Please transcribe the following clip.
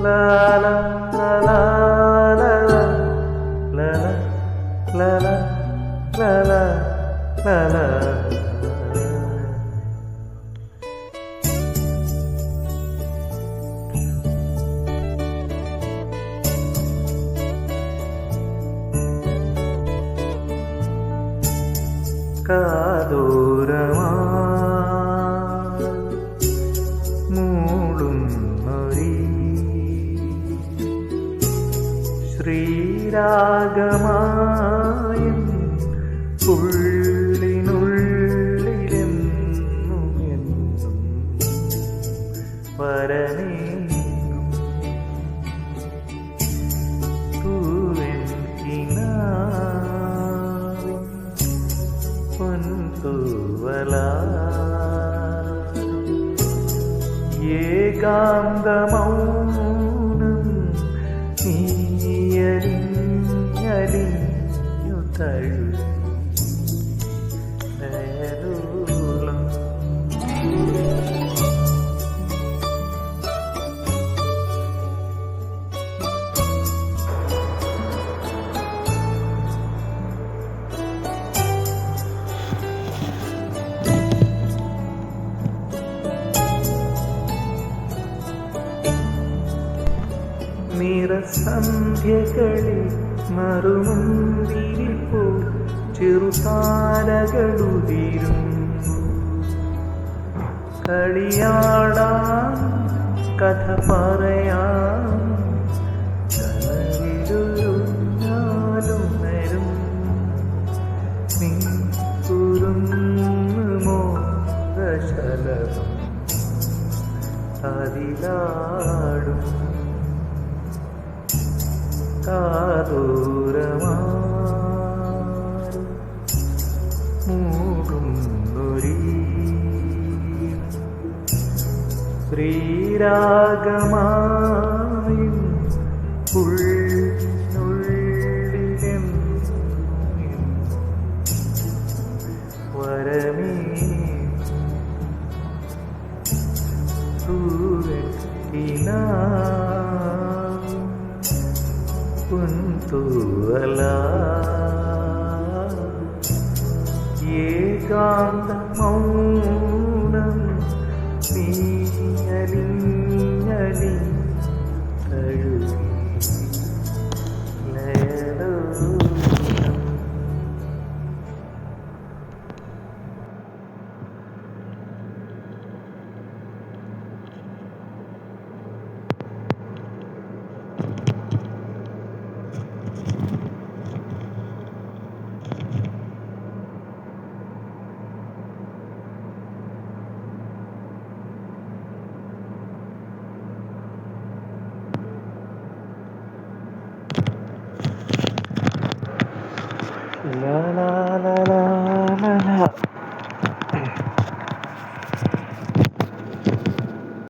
la la la la la la la la la la. കാതോരമായി മൂടുന്നൊരീ ശ്രീരാഗമായും ഉള്ളിനുള്ളിലെന്നും എന്നും വരനേകും പൂവൻ കിനാവിൻ പൊൻതൂവല ഏകാന്തമൗനം നീയലിഞ്ഞലിഞ്ഞു തഴുകി നേരൂളം. നിറസന്ധ്യകളിൽ മറുമുന്തിരിപ്പോ ചെറുതാരകളുതിരും കളിയാടാൻ കഥ പറയാൻ കനവിലുരുന്നാലുണരും നീ കുരുന്നുമോ ശലഭം അതിലാടും കാതോരമായി മൂടുന്നൊരീ ശ്രീരാഗമായും ഉള്ളിനുള്ളിലെന്നും വരമേ പൊൻതൂവല ഏകാന്തമൗനം